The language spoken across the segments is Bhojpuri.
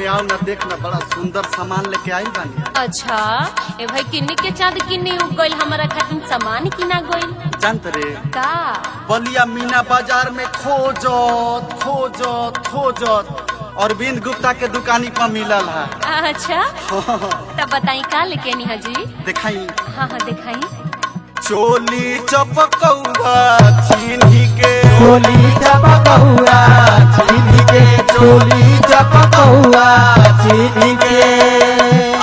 आओ ना, देख ना बड़ा सुंदर सामान लेके आई बानी। अच्छा ए भाई किन्नी के चाँद किन्नी उगल हमारा खातिर सामान किना गइल जानत रे का बलिया मीना बाजार में खोजत खोजत खोजत अरविंद गुप्ता के दुकानी पर मिलल है। अच्छा तब बताई का लेके नी हाजी दिखाई हाँ हाँ दिखाई चोली चपकौआ चीनी के चोली चपकौआ चीनी के चोली चपकौआ चीनी के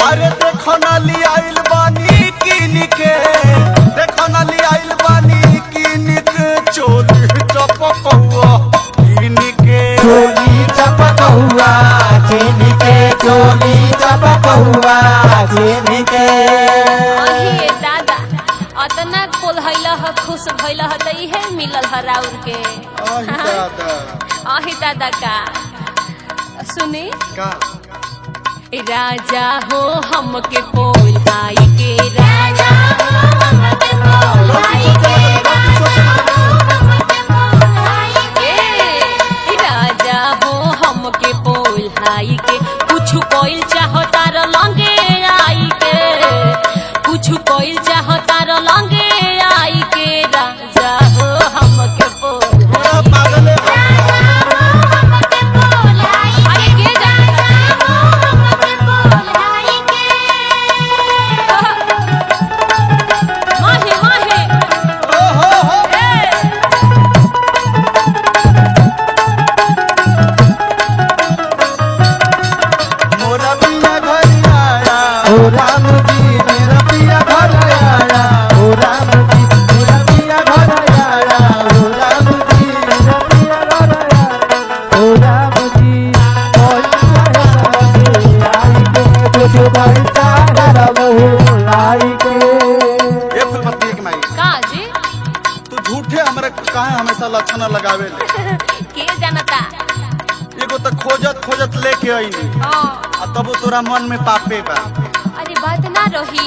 अरे देखो ना लियाइल बानी कीन के, देखो ना लियाइल बानी कीन के चोली चपकौआ चीन के चोली चपकौआ चीनी के चोली चपकौआ चीनी के अहे दादा अतना कोल हैला ह खुश भइला ह त इहे मिलल ह राउर के आही दादा अहे दादा का सुने का राजा हो हमके पोलाई के राजा हो हमके पोलाई के राजा हो हमके पोलाई के कुछ कोइल चाहता र लंगे आई के कुछ कोइल चाहता र लंगे आई के राजा हो हमके बड़ा पागल है। अरे के जाने माहे माहे ओ हो हो मोरा पिया घर आया ओ राम जी मेरा पिया घर आया ओ राम जी मेरा पिया घर आया ओ राम जी मेरा पिया घर आया ओ राम जी आई के कुछ बैठा रहो आई के ये फुलपत्ती के माई का जी तू झूठे हमरा काहे हमेशा लक्षण लगावे ले। के जानता एगो तो खोजत खोजत लेके आईनी हाँ आ तब तोरा मन में पापे बा। अरे बात ना रही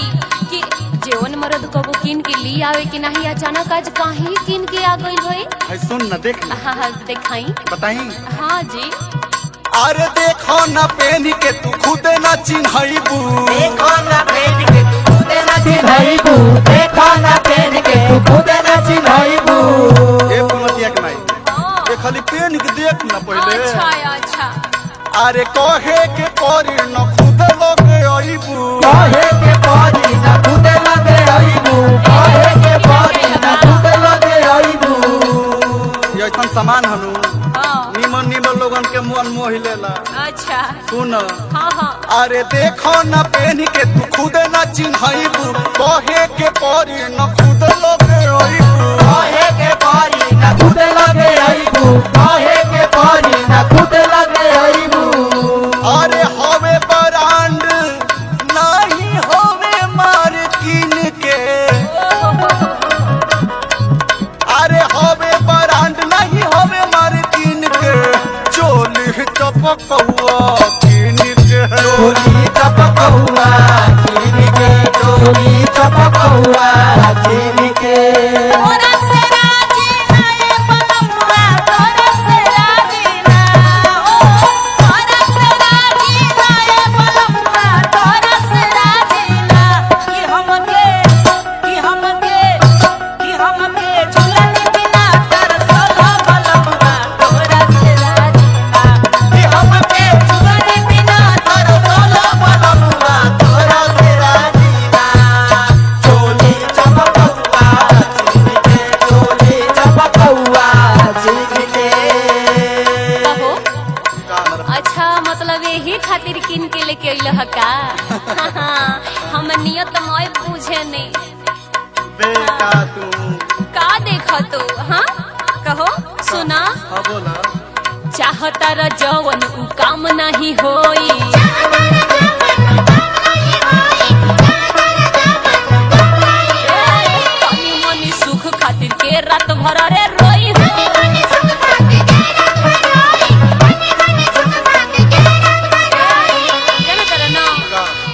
कि जेवन मर्द कबो किन के ली आवे कि नहीं अचानक आज काहे किन के आ गइल होई है सुन न देख न हाँ हाँ दिखाई बताई हाँ जी अरे देखो न पहन के तू खुद न चिन्हबू देखो ना पहन के तू खुद ना चिन्हबू देखो ना पहन के तू खुद ना चिन्हबू ए फुलपत्तिया के माई ये खाली पहन के देख न पहले अच्छा अच्छा अरे कहे के परी न खुद लगे आईबू कहे के परी ना खुद लगे आईबू कहे के परी ना खुद लगे आईबू ये ऐसा सामान हनु हाँ निमन निमन लोगन के मन मोह लेला। अच्छा सुन हाँ हाँ अरे देखो न पहन के तू खुद न चिन्हबू कहे के परी न खुद लगे आईबू कहे के परी ना खुद लगे आईबू कहे के परी ना खुद लगे आईबू अरे हवे ब्रांड नहीं हवे मार्किन के, अरे हवे ब्रांड नहीं हवे मार्किन के चोली चपकौआ किन के चोली चपकौआ चीनी के चोली चपकौआ चीनी के तोरा से राजी ना ये बलमुआ तोरा से राजी ना ओ तोरा से राजी ना ये बलमुआ तोरा से राजी ना कि हमके झुलनी बिना तरसला बलमुआ तोरा से राजी ना कि हमके झुलनी बिना तरसला बलमुआ तोरा से राजी ना चोली चपकौआ चीनी के चोली चपकौआ चीनी के कहो अच्छा मतलब यही खातिर किन के लेके अइल ह का हम नियत मय पूछे नहीं बेटा तू का देख तू हाँ कहो सुना हाँ बोला चाहता र जवन उ काम नहीं होई तनी मनी सुख खातिर के रात भर रे रोई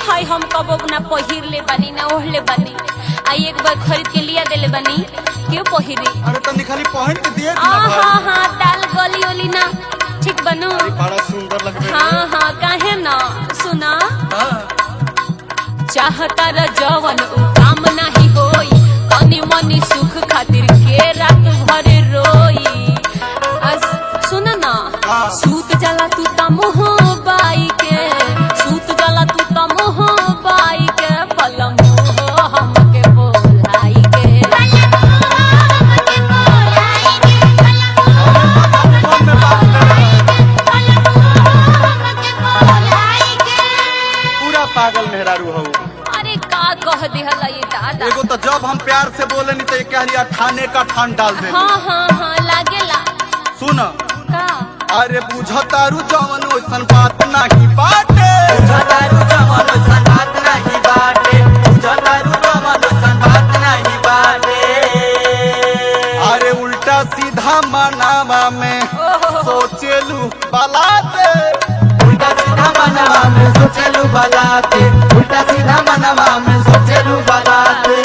हाय हम कबो ना पहिर ले बानी ना ओढ़ले बानी आई एक बार खरीद के लिया देले बानी क्यों पहिरी अरे तनी खाली पहन के देख हाँ हाँ दाल गली ओली ना ठीक बनू बड़ा सुंदर लग रहा हाँ हाँ काहे ना सुना है। चाहता र जवन उ काम नाही होई तनी मनी सुख खातिर के रात भर रोई सुन ना हाँ। सूत जाला तू त मोह बाई के सूत जाला तू त मोह बाई के पलम हमके बोलाई के मन में बात पूरा पागल मेहरारू हो। अरे का कह देहला ये दादा एगो तो जब हम प्यार से बोले नहीं तो ये कह लिया ठाने का ठान डाल दे। हाँ हाँ हाँ लागेला सुन का अरे बुझतारू जवन ओइसन बात नहीं बाटे बुझतारू जवन ओइसन बात नहीं बाटे बुझतारू जवन ओइसन बात नहीं बाटे अरे उल्टा सीधा मनावा में सोचेलू बलाते उल्टा सीधा मनवा में सोचलू बलाते उल्टा सीधा मनवा में सोचलू बलाते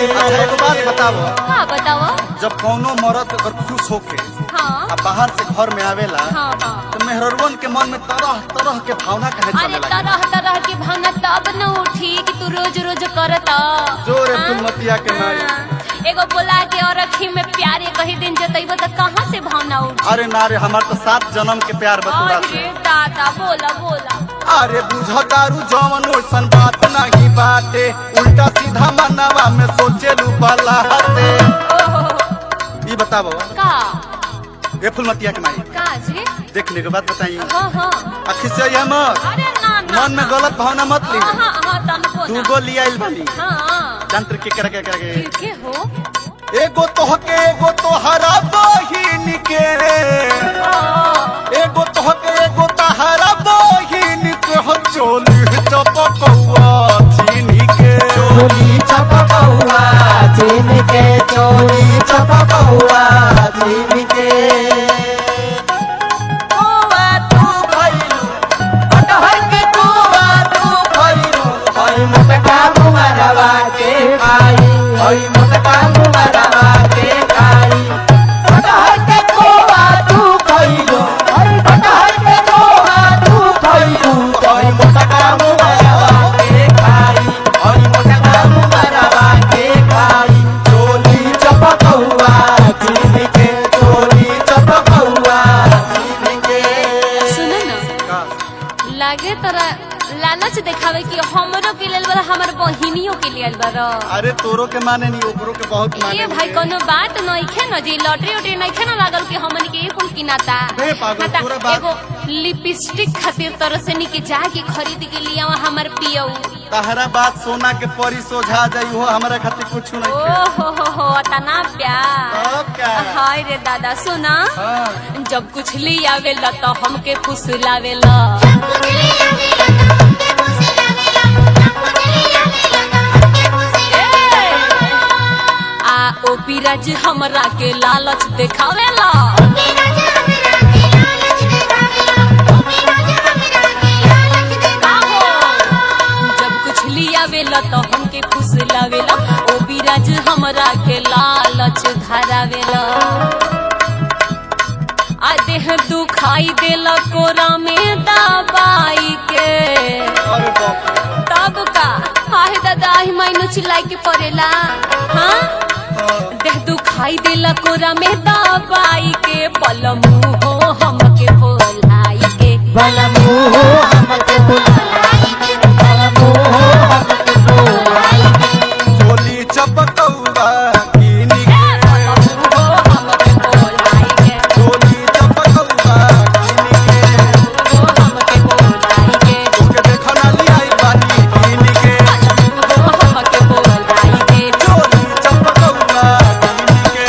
अच्छा एगो बात बताओ हाँ बताओ जब कौनो मर्द अगर खुश होके हाँ आ बाहर से घर में आवेला हाँ हाँ तो मेहरवन के मन में तरह तरह के भावना कहे अरे चले लगे। तरह तरह की भावना तब न उठी कि तू रोज रोज करता जोरे हाँ? फुलमतिया के माई। हाँ। एगो बोला के और अखी में प्यार ये कही दिन जतइबो त कहां से भावना उठी अरे नारे हमार तो 7 जन्म के प्यार बतूरा अरे दादा बोला बोला अरे बुझतारू जवन ओइसन बात नहीं बाटे उल्टा सीधा मनवा में सोचेलू बलाते ओहो ये बताओ का ये फुलमतिया के माई का जी देखने के बाद बताइए हाँ हाँ आखिर से ये मत अरे ना ना मन में गलत भावना मत ली हाँ हाँ हाँ तनको तू ना गो लिया इल बानी हाँ जंत्र के करके के हो एगो तोहके एगो तोहरा बहिन के एगो तोहके एगो तोहरा बहिन के हो चोली चपकौआ चीनी के चोली चपकौआ चीन के चोली चपकौआ चीन के कुआ तू खइलू कटहर के कुआ तू खइलू हई मोटका मुमरवा के खाई हई मोटका मुमरवा के खाई कटहर के कुआ तू खइलू हई कटहर के कुआ तू खइलू हई मोटका मुमरवा के खाई हई मोटका मुमरवा के खाई चोली चपकौआ चीन के चोली चपकौआ चीन के सुन ना लागे तोरा लालच देखावे कि हमरो के लेल बड़ा हमर बहिनियों के लेल बड़ा अरे तोरो के माने नहीं ओकरो के बहुत माने ये भाई कोनो बात नइखे न जी लॉटरी उटरी नइखे न लागल कि हमन के एक कुल किनाता बे पागल, नाता तोरा बात- एगो लिपस्टिक खातिर तरह से निके जाके खरीद के लिया हमर पियऊ तहरा बात सोना के परी सोझा जाई हो हमरा खातिर कुछ नहीं ओ हो तना प्यार अब क्या हाय रे दादा सुना हाँ। जब कुछ ली आवेला तो हमके फुसलावेला आ ओ बिराज हमरा के लालच देखावेला जब कुछ लियावेला तो हमके फुसलावेला ओ बिराज हमरा के लालच धरावेला आ देह दुखाई देला कोरा में दबाई के अरे बाप रे। तब का आहे दादा ही मायनो चिल्लाई के पड़ेला हाँ देह दुखाई देला कोरा में दबाई के पलमू हो हमके बोलाई के बलमू हमके बुलाई के बलमू हमके बुलाई के चोली चपकौआ कीनी के पलमू हो हमके बोलाई के चोली चपकौआ कीनी के हो हमके बोलाई के तोके देखा ना लियाई बानी कीनी के पलमू हो हमके बोलाई के चोली चपकौआ कीनी के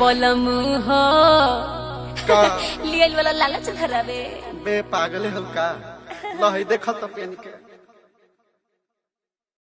बलमू हो का लियल वाला लालच धरावे बे पागले हल्का लही देखल तो पेन के